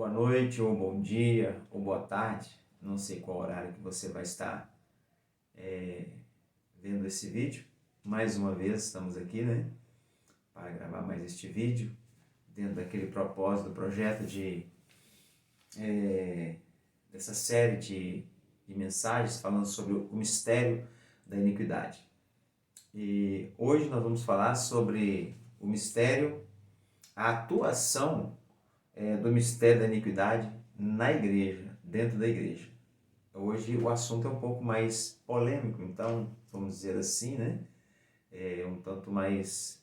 Boa noite, ou bom dia, ou boa tarde. Não sei qual horário que você vai estar vendo esse vídeo. Mais uma vez estamos aqui, para gravar mais este vídeo, dentro daquele propósito do projeto dessa série de mensagens falando sobre o mistério da iniquidade. E hoje nós vamos falar sobre o mistério, a atuação do mistério da iniquidade na igreja, dentro da igreja. Hoje o assunto é um pouco mais polêmico, então, vamos dizer assim, um tanto mais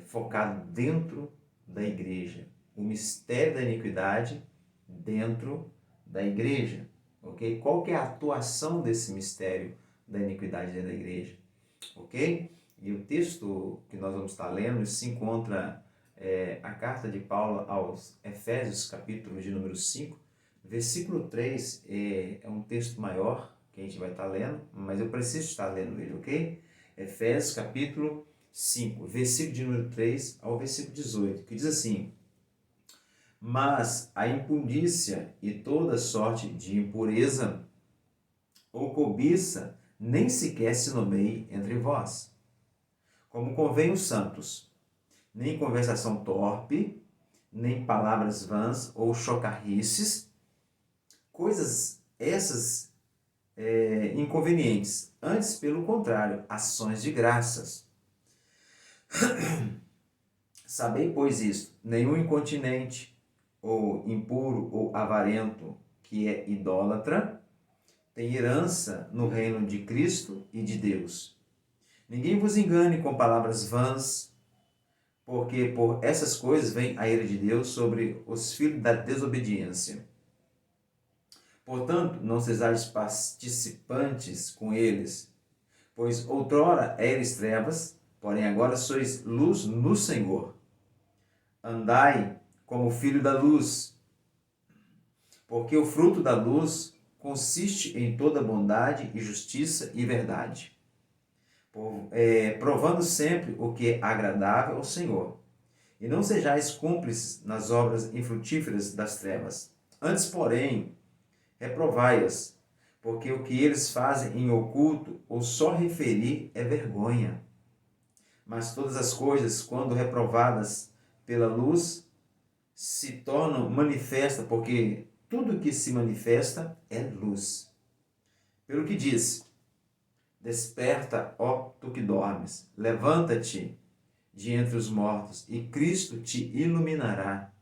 focado dentro da igreja. O mistério da iniquidade dentro da igreja, ok? Qual que é a atuação desse mistério da iniquidade dentro da igreja, ok? E o texto que nós vamos estar lendo se encontra a carta de Paulo aos Efésios, capítulo de número 5, versículo 3, é um texto maior que a gente vai estar lendo, mas eu preciso estar lendo ele, ok? Efésios, capítulo 5, versículo de número 3 ao versículo 18, que diz assim: mas a impundícia e toda sorte de impureza ou cobiça nem sequer se nomeie entre vós, como convém os santos, nem conversação torpe, nem palavras vãs ou chocarrices, coisas essas inconvenientes, antes, pelo contrário, ações de graças. Sabei, pois, isto: nenhum incontinente, ou impuro, ou avarento, que é idólatra, tem herança no reino de Cristo e de Deus. Ninguém vos engane com palavras vãs, porque por essas coisas vem a ira de Deus sobre os filhos da desobediência. Portanto, não sejais participantes com eles, pois outrora eres trevas, porém agora sois luz no Senhor. Andai como filho da luz, porque o fruto da luz consiste em toda bondade e justiça e verdade, provando sempre o que é agradável ao Senhor. E não sejais cúmplices nas obras infrutíferas das trevas. Antes, porém, reprovai-as, porque o que eles fazem em oculto, ou só referir, é vergonha. Mas todas as coisas, quando reprovadas pela luz, se tornam manifestas, porque tudo que se manifesta é luz. Pelo que diz: desperta, ó tu que dormes, levanta-te de entre os mortos, e Cristo te iluminará.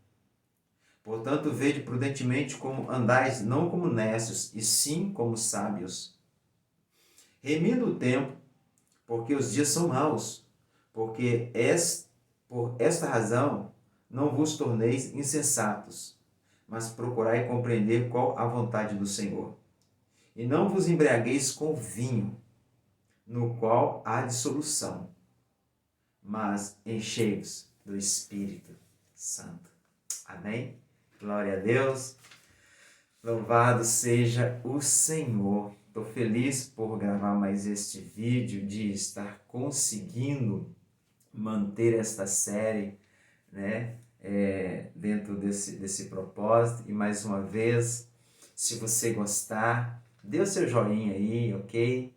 Portanto, vede prudentemente como andais, não como necios, e sim como sábios, remindo o tempo, porque os dias são maus, porque por esta razão não vos torneis insensatos, mas procurai compreender qual a vontade do Senhor. E não vos embriagueis com vinho, no qual há dissolução, mas enchei-vos do Espírito Santo. Amém? Glória a Deus. Louvado seja o Senhor. Estou feliz por gravar mais este vídeo, de estar conseguindo manter esta série, dentro desse propósito. E mais uma vez, se você gostar, dê o seu joinha aí, ok?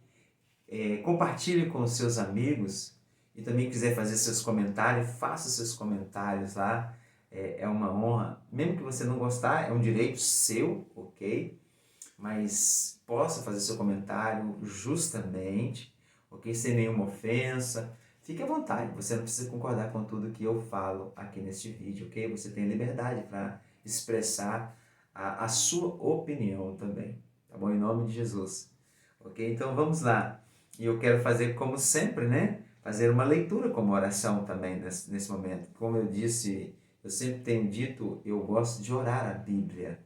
Compartilhe com os seus amigos, e também quiser fazer seus comentários, faça seus comentários lá. É uma honra, mesmo que você não gostar, é um direito seu, ok? Mas possa fazer seu comentário justamente, ok? Sem nenhuma ofensa. Fique à vontade, você não precisa concordar com tudo que eu falo aqui neste vídeo, ok? Você tem liberdade para expressar a sua opinião também, tá bom? Em nome de Jesus, ok? Então vamos lá. E eu quero fazer como sempre, fazer uma leitura como oração também nesse momento. Como eu disse, eu sempre tenho dito, eu gosto de orar a Bíblia.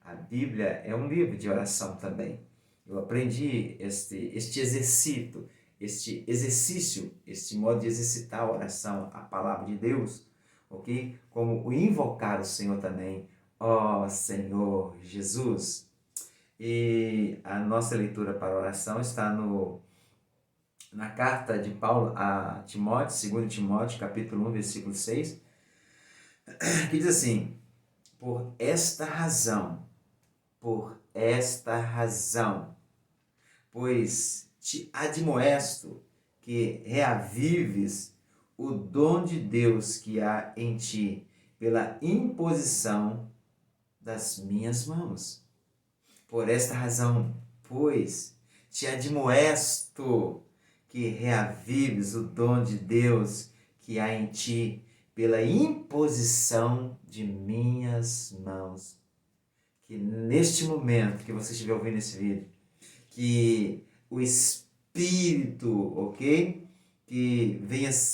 A Bíblia é um livro de oração também. Eu aprendi este exercício, este modo de exercitar a oração, a palavra de Deus, ok? Como o invocar o Senhor também, ó Senhor Jesus. E a nossa leitura para a oração está na carta de Paulo a Timóteo, 2 Timóteo, capítulo 1, versículo 6, que diz assim: por esta razão, pois te admoesto que reavives o dom de Deus que há em ti pela imposição das minhas mãos. Por esta razão, pois, te admoesto que reavives o dom de Deus que há em ti pela imposição de minhas mãos. Que neste momento que você estiver ouvindo esse vídeo, que o Espírito, ok? Que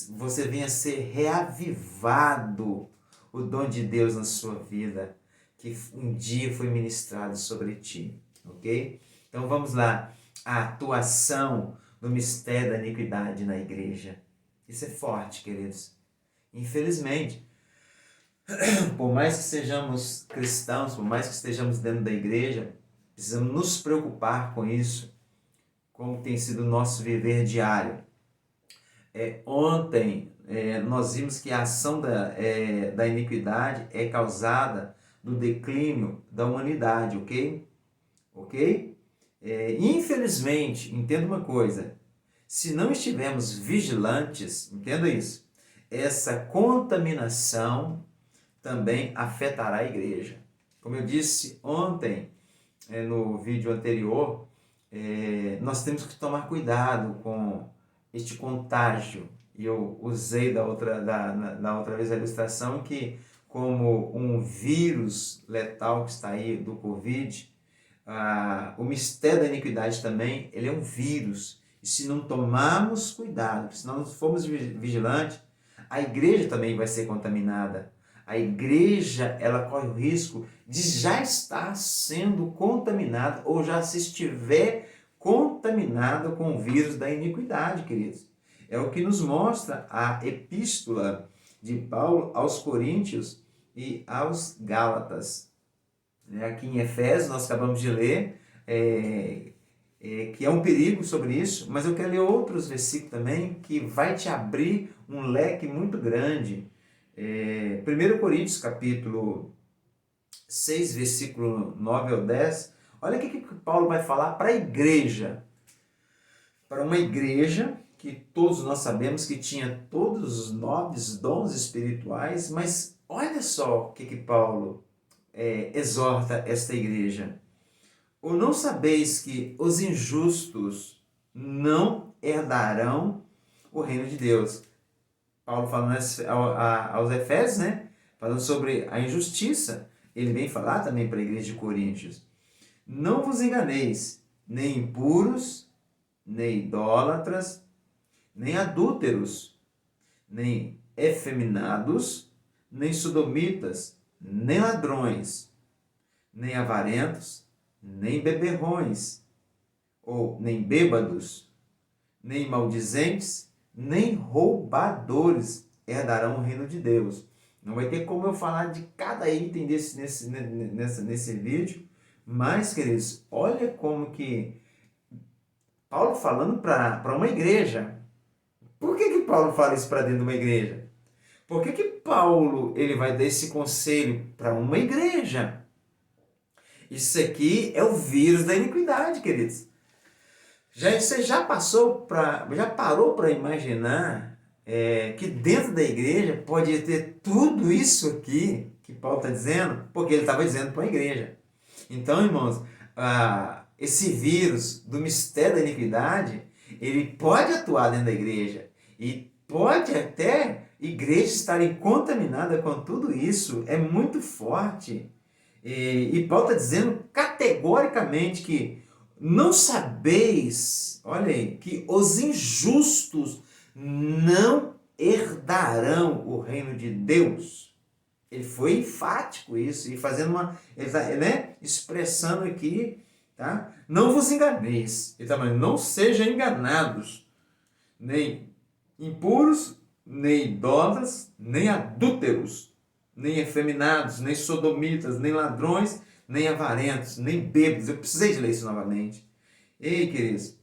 você venha ser reavivado o dom de Deus na sua vida, que um dia foi ministrado sobre ti, ok? Então vamos lá, a atuação do mistério da iniquidade na igreja. Isso é forte, queridos. Infelizmente, por mais que sejamos cristãos, por mais que estejamos dentro da igreja, precisamos nos preocupar com isso, como tem sido o nosso viver diário. Ontem nós vimos que a ação da iniquidade é causada do declínio da humanidade, ok? Ok? Infelizmente, entenda uma coisa, se não estivermos vigilantes, entenda isso, essa contaminação também afetará a igreja. Como eu disse ontem, no vídeo anterior, nós temos que tomar cuidado com este contágio. E eu usei da outra vez a ilustração que, como um vírus letal que está aí do Covid, o mistério da iniquidade também, ele é um vírus. E se não tomarmos cuidado, se não formos vigilantes, a igreja também vai ser contaminada. A igreja, ela corre o risco de já estar sendo contaminada ou já se estiver contaminada com o vírus da iniquidade, queridos. É o que nos mostra a epístola de Paulo aos Coríntios e aos Gálatas. Aqui em Efésios, nós acabamos de ler, que é um perigo sobre isso, mas eu quero ler outros versículos também que vai te abrir um leque muito grande. 1 Coríntios capítulo 6, versículo 9 ao 10, olha o que Paulo vai falar para a igreja. Para uma igreja que todos nós sabemos que tinha todos os 9 dons espirituais, mas olha só o que Paulo exorta esta igreja. Ou não sabeis que os injustos não herdarão o reino de Deus? Paulo falando aos Efésios, né? Falando sobre a injustiça. Ele vem falar também para a igreja de Coríntios. Não vos enganeis, nem impuros, nem idólatras, nem adúlteros, nem efeminados, nem sodomitas, nem ladrões, nem avarentos, nem beberrões, ou nem bêbados, nem maldizentes, nem roubadores herdarão o reino de Deus. Não vai ter como eu falar de cada item nesse vídeo, mas, queridos, olha como que Paulo falando para uma igreja. Por que Paulo fala isso para dentro de uma igreja? Por que Paulo ele vai dar esse conselho para uma igreja? Isso aqui é o vírus da iniquidade, queridos. Você já parou para imaginar que dentro da igreja pode ter tudo isso aqui que Paulo está dizendo? Porque ele estava dizendo para a igreja. Então, irmãos, esse vírus do mistério da iniquidade, ele pode atuar dentro da igreja e pode até igrejas estarem contaminadas com tudo isso. É muito forte. E Paulo está dizendo categoricamente que não sabeis, olha aí, que os injustos não herdarão o reino de Deus. Ele foi enfático isso, e fazendo ele está, expressando aqui, tá? Não vos enganeis, ele está falando, não sejam enganados, nem impuros, nem idólatras, nem adúlteros, nem efeminados, nem sodomitas, nem ladrões, nem avarentos, nem bêbados. Eu precisei de ler isso novamente. Ei, queridos,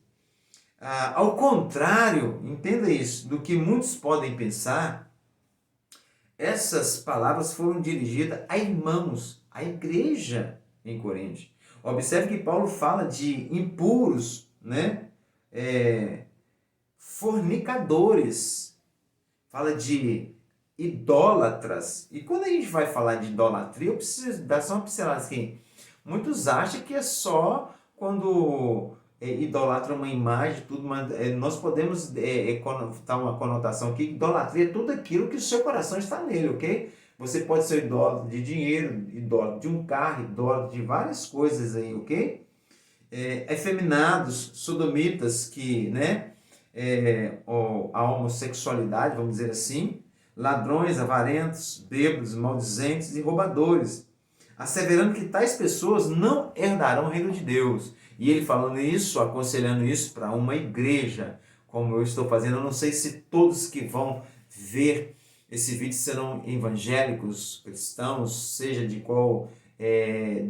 ao contrário, entenda isso, do que muitos podem pensar, essas palavras foram dirigidas a irmãos, à igreja em Corinto. Observe que Paulo fala de impuros, né? Fornicadores, fala de idólatras. E quando a gente vai falar de idolatria, eu preciso dar só uma pincelada aqui. Muitos acham que é só quando idolatra uma imagem, tudo, mas nós podemos dar uma conotação aqui, idolatria é tudo aquilo que o seu coração está nele, ok? Você pode ser idólatra de dinheiro, idólatra de um carro, idólatra de várias coisas aí, ok? Efeminados, sodomitas, que, né, a homossexualidade, vamos dizer assim, ladrões, avarentos, bêbados, maldizentes e roubadores, asseverando que tais pessoas não herdarão o reino de Deus. E ele falando isso, aconselhando isso para uma igreja, como eu estou fazendo. Eu não sei se todos que vão ver esse vídeo serão evangélicos, cristãos, seja de qual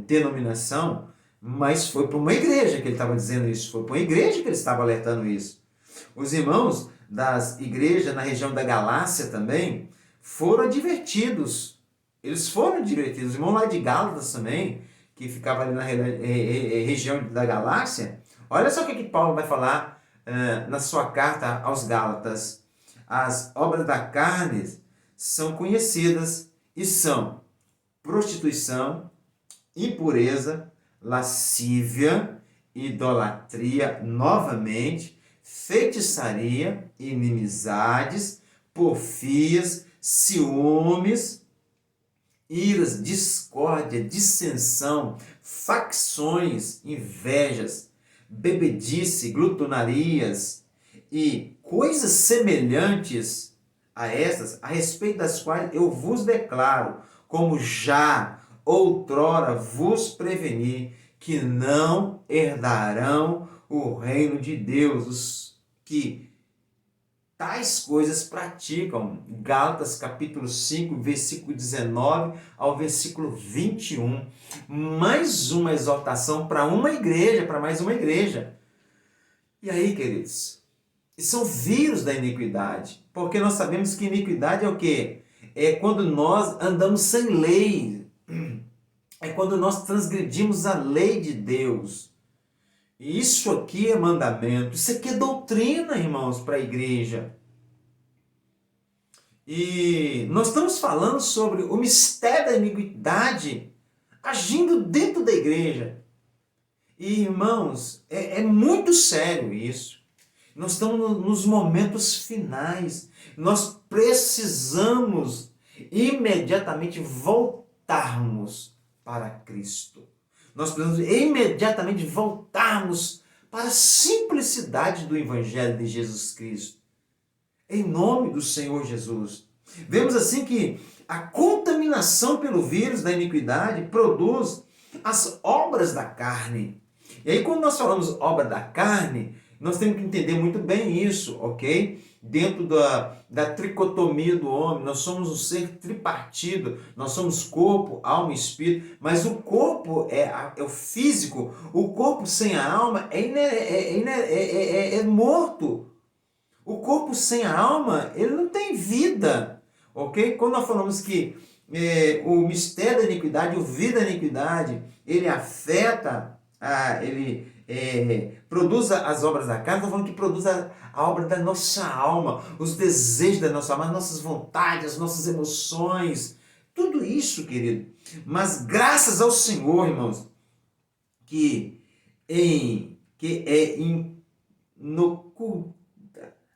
denominação, mas foi para uma igreja que ele estava dizendo isso, foi para uma igreja que ele estava alertando isso. Os irmãos das igrejas na região da Galácia também foram advertidos. Eles foram advertidos. Os irmãos lá de Gálatas também, que ficava ali na região da Galácia. Olha só o que Paulo vai falar na sua carta aos Gálatas. As obras da carne são conhecidas e são prostituição, impureza, lascívia, idolatria, novamente, feitiçaria, inimizades, porfias, ciúmes, iras, discórdia, dissensão, facções, invejas, bebedice, glutonarias e coisas semelhantes a estas, a respeito das quais eu vos declaro, como já outrora vos preveni, que não herdarão o reino de Deus, os que tais coisas praticam. Gálatas capítulo 5, versículo 19 ao versículo 21. Mais uma exortação para uma igreja, para mais uma igreja. E aí, queridos, são vírus da iniquidade, porque nós sabemos que iniquidade é o quê? É quando nós andamos sem lei, é quando nós transgredimos a lei de Deus. Isso aqui é mandamento, isso aqui é doutrina, irmãos, para a igreja. E nós estamos falando sobre o mistério da iniquidade agindo dentro da igreja. E, irmãos, é muito sério isso. Nós estamos nos momentos finais. Nós precisamos imediatamente voltarmos para Cristo. Nós precisamos imediatamente voltarmos para a simplicidade do Evangelho de Jesus Cristo. Em nome do Senhor Jesus. Vemos assim que a contaminação pelo vírus da iniquidade produz as obras da carne. E aí, quando nós falamos obra da carne, nós temos que entender muito bem isso, ok? Dentro da tricotomia do homem, nós somos um ser tripartido, nós somos corpo, alma e espírito, mas o corpo é o físico, o corpo sem a alma é morto. O corpo sem a alma, ele não tem vida, ok? Quando nós falamos que o mistério da iniquidade, o vírus da iniquidade, ele afeta, ele produz as obras da carne, nós falando que produz a obra da nossa alma, os desejos da nossa alma, as nossas vontades, as nossas emoções, tudo isso, querido. Mas graças ao Senhor, irmãos,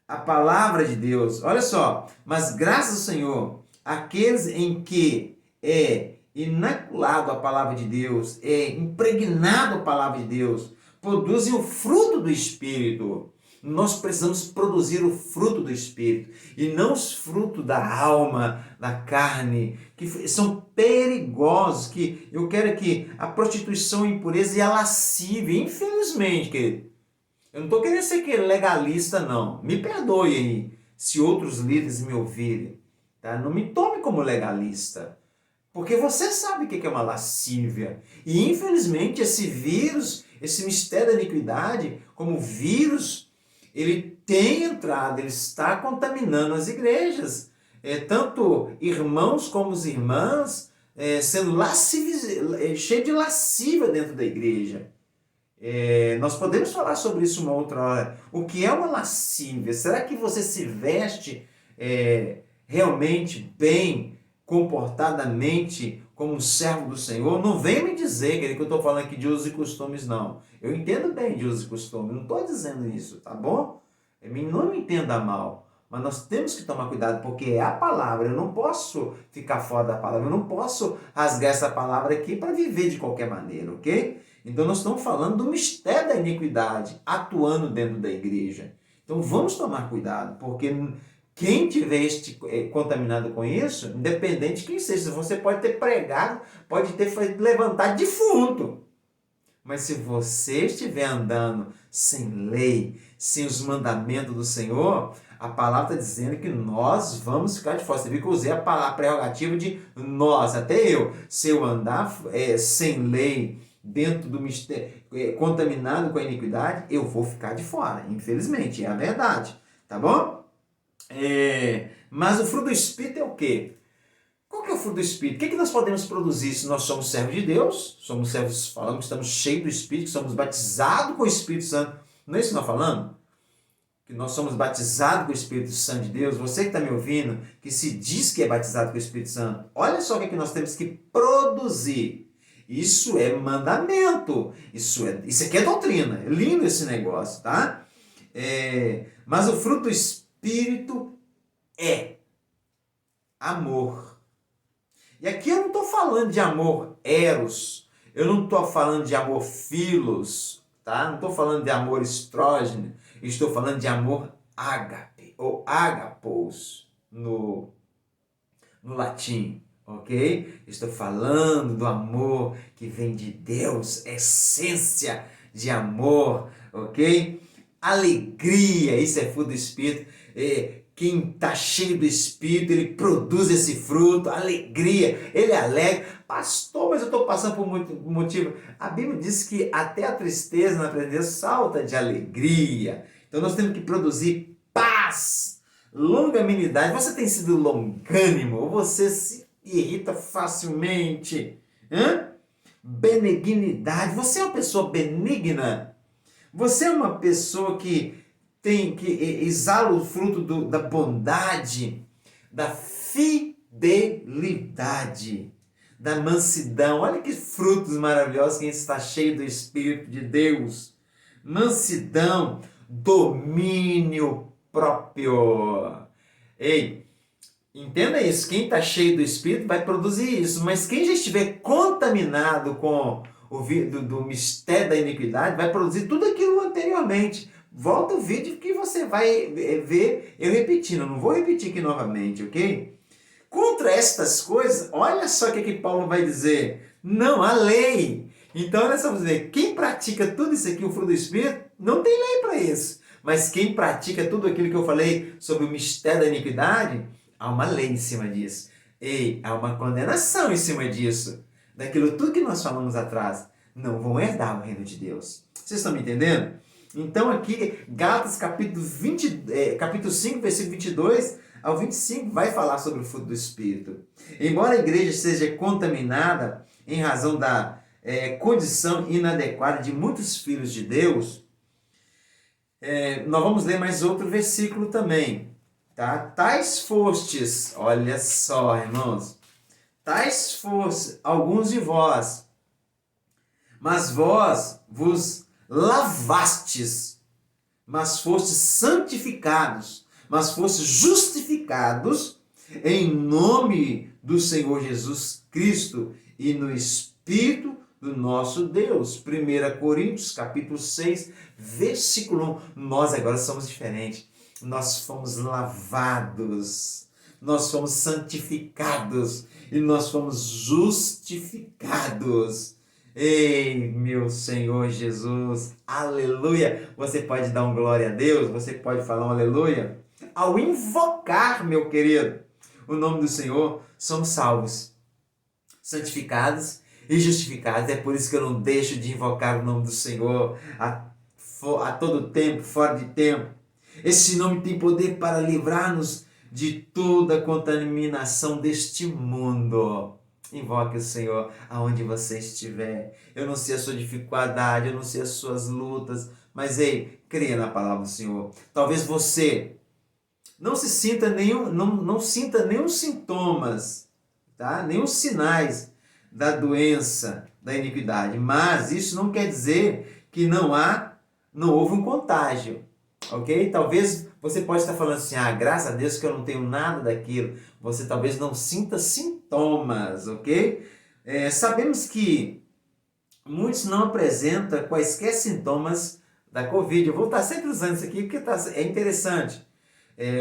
a palavra de Deus, olha só, mas graças ao Senhor, aqueles em que é inoculado a palavra de Deus, é impregnado a palavra de Deus, produzem o fruto do Espírito. Nós precisamos produzir o fruto do Espírito e não os frutos da alma, da carne, que são perigosos, que eu quero que a prostituição, a impureza e a lascívia, infelizmente, querido, eu não estou querendo ser legalista, não. Me perdoe aí, se outros líderes me ouvirem. Tá? Não me tome como legalista. Porque você sabe o que é uma lascívia. E, infelizmente, esse vírus, esse mistério da iniquidade, como vírus, ele tem entrado, ele está contaminando as igrejas. tanto irmãos como irmãs, sendo cheio de lasciva dentro da igreja. Nós podemos falar sobre isso uma outra hora. O que é uma lascívia? Será que você se veste realmente bem, comportadamente, como um servo do Senhor? Não venha me dizer, querido, que eu estou falando aqui de usos e costumes, não. Eu entendo bem de usos e costumes, não estou dizendo isso, tá bom? Não me entenda mal. Mas nós temos que tomar cuidado, porque é a palavra. Eu não posso ficar fora da palavra. Eu não posso rasgar essa palavra aqui para viver de qualquer maneira, ok? Então nós estamos falando do mistério da iniquidade atuando dentro da igreja. Então vamos tomar cuidado, porque quem tiver contaminado com isso, independente de quem seja, você pode ter pregado, pode ter levantado defunto. Mas se você estiver andando sem lei, sem os mandamentos do Senhor, a palavra está dizendo que nós vamos ficar de fora. Você viu que eu usei a prerrogativa de nós, até eu. Se eu andar sem lei, dentro do mistério, contaminado com a iniquidade, eu vou ficar de fora. Infelizmente, é a verdade. Tá bom? Mas o fruto do Espírito é o quê? Qual que é o fruto do Espírito? O que nós podemos produzir se nós somos servos de Deus? Somos servos, falamos que estamos cheios do Espírito, que somos batizados com o Espírito Santo. Não é isso que nós falamos? Que nós somos batizados com o Espírito Santo de Deus. Você que está me ouvindo, que se diz que é batizado com o Espírito Santo, olha só o que nós temos que produzir. Isso é mandamento. Isso aqui é doutrina. É lindo esse negócio, tá? Mas o fruto do Espírito é amor. E aqui eu não estou falando de amor eros. Eu não estou falando de amor filos, tá? Não estou falando de amor estrógeno. Estou falando de amor ágape, ou agapos, no latim. Ok? Estou falando do amor que vem de Deus, essência de amor, ok? Alegria, isso é fruto do Espírito. Quem está cheio do Espírito, ele produz esse fruto, alegria, ele é alegre. Pastor, mas eu estou passando por muito motivo. A Bíblia diz que até a tristeza na presença de Deus salta de alegria. Então nós temos que produzir paz, longanimidade. Você tem sido longânimo, ou você se irrita facilmente? Benignidade. Você é uma pessoa benigna? Você é uma pessoa que exala o fruto da bondade, da fidelidade, da mansidão. Olha que frutos maravilhosos quem está cheio do Espírito de Deus. Mansidão, domínio próprio. Ei, entenda isso, quem está cheio do Espírito vai produzir isso, mas quem já estiver contaminado com do mistério da iniquidade vai produzir tudo aquilo anteriormente. Volta o vídeo que você vai ver eu repetindo, não vou repetir aqui novamente, ok? Contra estas coisas, olha só o que Paulo vai dizer. Não, a lei. Então nós vamos ver, quem pratica tudo isso aqui, o fruto do Espírito, não tem lei para isso. Mas quem pratica tudo aquilo que eu falei sobre o mistério da iniquidade, há uma lei em cima disso. Há uma condenação em cima disso. Daquilo tudo que nós falamos atrás. Não vão herdar o reino de Deus. Vocês estão me entendendo? Então aqui, Gálatas capítulo 5, versículo 22 ao 25, vai falar sobre o fruto do Espírito. Embora a igreja seja contaminada em razão da condição inadequada de muitos filhos de Deus, nós vamos ler mais outro versículo também. Tá? Tais fostes, olha só, irmãos, tais fostes alguns de vós, mas vós vos lavastes, mas fostes santificados, mas fostes justificados em nome do Senhor Jesus Cristo e no Espírito do nosso Deus. 1 Coríntios, capítulo 6, versículo 1. Nós agora somos diferentes. Nós fomos lavados, nós fomos santificados e nós fomos justificados. Ei, meu Senhor Jesus, aleluia! Você pode dar um glória a Deus, você pode falar um aleluia? Ao invocar, meu querido, o nome do Senhor, somos salvos, santificados e justificados. É por isso que eu não deixo de invocar o nome do Senhor a todo tempo, fora de tempo. Esse nome tem poder para livrar-nos de toda contaminação deste mundo. Invoque o Senhor aonde você estiver. Eu não sei a sua dificuldade, eu não sei as suas lutas, mas ei, creia na palavra do Senhor. Talvez você não se sinta não sinta nenhum sintomas, tá? Nenhum sinais da doença, da iniquidade, mas isso não quer dizer que não houve um contágio, ok? Talvez você pode estar falando assim, graças a Deus que eu não tenho nada daquilo. Você talvez não sinta sintomas, ok? Sabemos que muitos não apresentam quaisquer sintomas da Covid. Eu vou estar sempre usando isso aqui porque é interessante.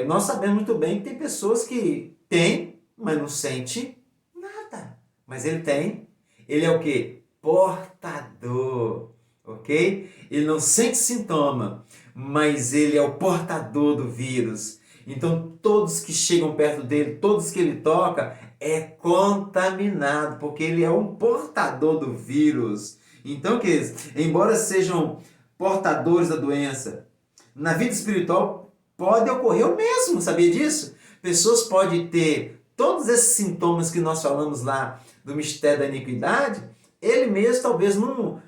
Nós sabemos muito bem que tem pessoas que têm, mas não sente nada. Mas ele tem. Ele é o quê? Portador, ok? Ele não sente sintoma, mas ele é o portador do vírus. Então todos que chegam perto dele, todos que ele toca, é contaminado, porque ele é um portador do vírus. Então, queridos, embora sejam portadores da doença, na vida espiritual pode ocorrer o mesmo, sabia disso? Pessoas podem ter todos esses sintomas que nós falamos lá do mistério da iniquidade, ele mesmo talvez não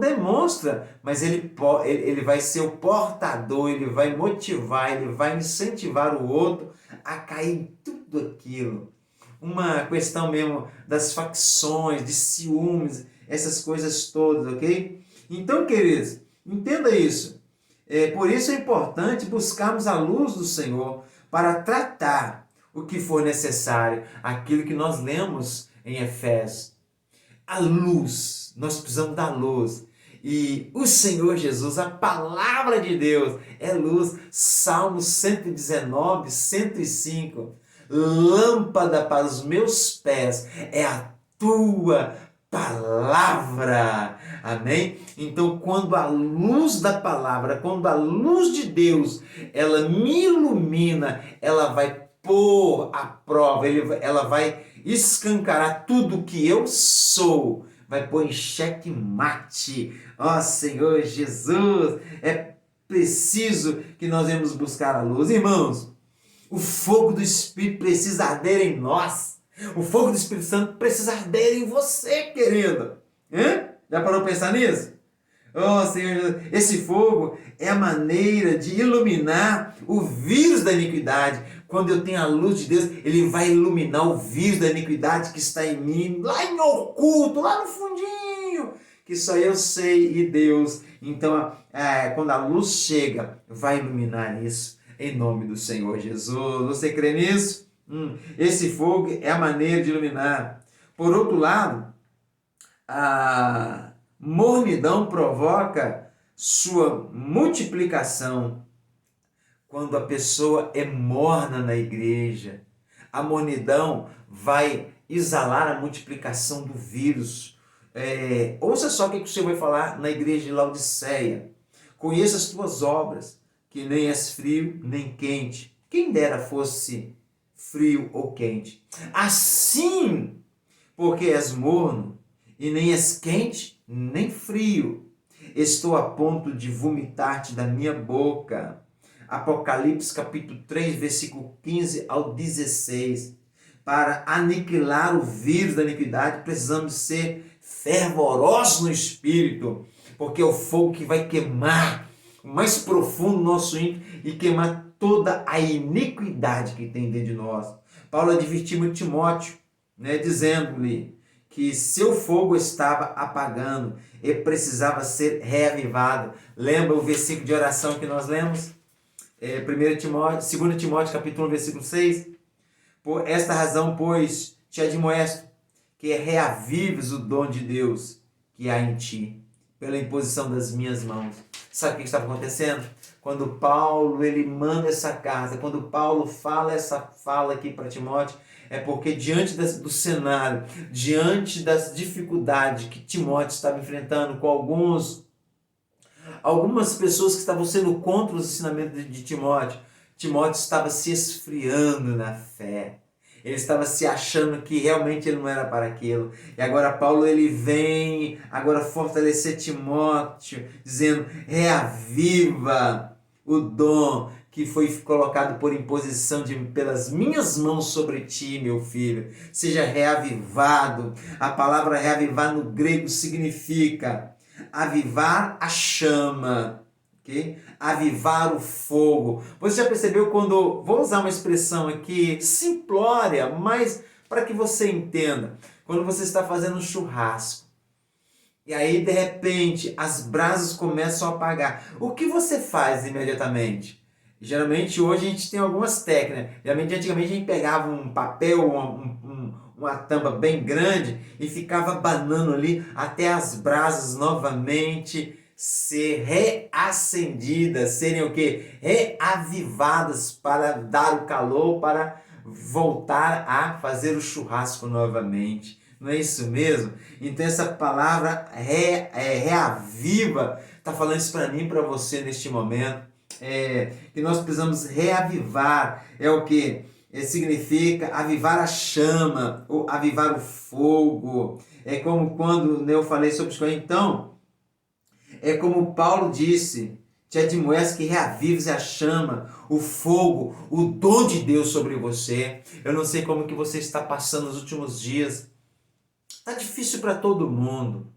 demonstra, mas ele vai ser o portador, ele vai motivar, ele vai incentivar o outro a cair em tudo aquilo. Uma questão mesmo das facções, de ciúmes, essas coisas todas, ok? Então, queridos, entenda isso. Por isso é importante buscarmos a luz do Senhor para tratar o que for necessário, aquilo que nós lemos em Efésios. A luz, nós precisamos da luz. E o Senhor Jesus, a palavra de Deus, é luz. Salmo 119, 105. Lâmpada para os meus pés é a tua palavra. Amém? Então, quando a luz da palavra, quando a luz de Deus, ela me ilumina, ela vai pôr à prova, ela vai escancarar tudo que eu sou, vai pôr em xeque mate. Ó Senhor Jesus, é preciso que nós venhamos buscar a luz. Irmãos, o fogo do Espírito precisa arder em nós. O fogo do Espírito Santo precisa arder em você, querido. Já parou para pensar nisso? Oh, Senhor, esse fogo é a maneira de iluminar o vírus da iniquidade. Quando eu tenho a luz de Deus, ele vai iluminar o vírus da iniquidade que está em mim, lá em oculto, lá no fundinho, que só eu sei e Deus. Então, quando a luz chega, vai iluminar isso, em nome do Senhor Jesus. Você crê nisso? Esse fogo é a maneira de iluminar. Por outro lado, a mornidão provoca sua multiplicação. Quando a pessoa é morna na igreja, a mornidão vai exalar a multiplicação do vírus. Ouça só o que o Senhor vai falar na igreja de Laodiceia. Conheça as tuas obras, que nem és frio nem quente. Quem dera fosse frio ou quente. Assim, porque és morno, e nem és quente, nem frio, estou a ponto de vomitar-te da minha boca. Apocalipse capítulo 3, versículo 15 ao 16. Para aniquilar o vírus da iniquidade, precisamos ser fervorosos no Espírito, porque é o fogo que vai queimar o mais profundo do nosso íntimo e queimar toda a iniquidade que tem dentro de nós. Paulo advertiu Timóteo, dizendo-lhe que seu fogo estava apagando e precisava ser reavivado. Lembra o versículo de oração que nós lemos? 2 Timóteo capítulo 1, versículo 6. Por esta razão, pois, te admoesto que reavives o dom de Deus que há em ti, pela imposição das minhas mãos. Sabe o que estava acontecendo? Quando Paulo ele manda essa carta, quando Paulo fala essa fala aqui para Timóteo, é porque diante do cenário, diante das dificuldades que Timóteo estava enfrentando com algumas pessoas que estavam sendo contra os ensinamentos de Timóteo, Timóteo estava se esfriando na fé. Ele estava se achando que realmente ele não era para aquilo. E agora Paulo ele vem agora fortalecer Timóteo, dizendo: reaviva o dom que foi colocado por imposição pelas minhas mãos sobre ti, meu filho, seja reavivado. A palavra reavivar no grego significa avivar a chama, ok? Avivar o fogo. Você já percebeu quando, vou usar uma expressão aqui simplória, mas para que você entenda, quando você está fazendo um churrasco, e aí, de repente, as brasas começam a apagar. O que você faz imediatamente? Geralmente, hoje a gente tem algumas técnicas. Geralmente, antigamente, a gente pegava um papel, uma tampa bem grande e ficava abanando ali até as brasas novamente ser reacendidas, serem o quê? Reavivadas para dar o calor, para voltar a fazer o churrasco novamente. Não é isso mesmo? Então essa palavra reaviva está falando isso para mim e para você neste momento. Que nós precisamos reavivar. É o que? Significa avivar a chama, ou avivar o fogo. É como quando eu falei sobre isso. Então, é como Paulo disse, te admoesto que reavives a chama, o fogo, o dom de Deus sobre você. Eu não sei como que você está passando nos últimos dias. Está difícil para todo mundo.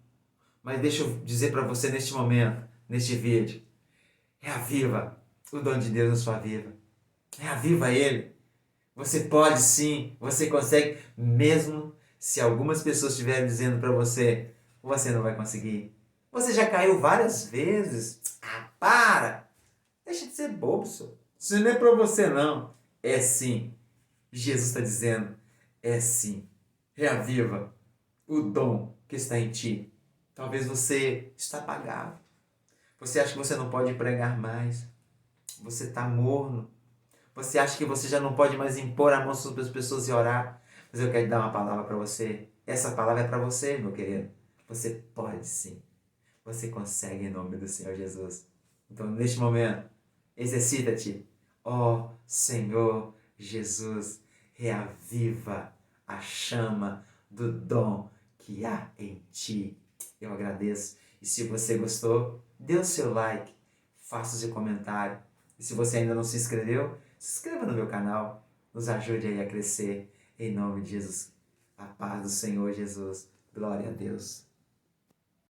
Mas deixa eu dizer para você neste momento, neste vídeo. Reaviva o dom de Deus na sua vida. Reaviva ele. Você pode sim, você consegue, mesmo se algumas pessoas estiverem dizendo para você, você não vai conseguir. Você já caiu várias vezes. Ah, para! Deixa de ser bobo, senhor. Isso não é para você não. É sim. Jesus está dizendo, é sim. Reaviva o dom que está em ti. Talvez você está apagado. Você acha que você não pode pregar mais. Você está morno. Você acha que você já não pode mais impor a mão sobre as pessoas e orar. Mas eu quero dar uma palavra para você. Essa palavra é para você, meu querido. Você pode sim. Você consegue em nome do Senhor Jesus. Então, neste momento, exercita-te. Ó Senhor Jesus, reaviva a chama do dom que há em ti. Eu agradeço. E se você gostou, dê o seu like, faça o seu comentário. E se você ainda não se inscreveu, se inscreva no meu canal. Nos ajude aí a crescer. Em nome de Jesus. A paz do Senhor Jesus. Glória a Deus.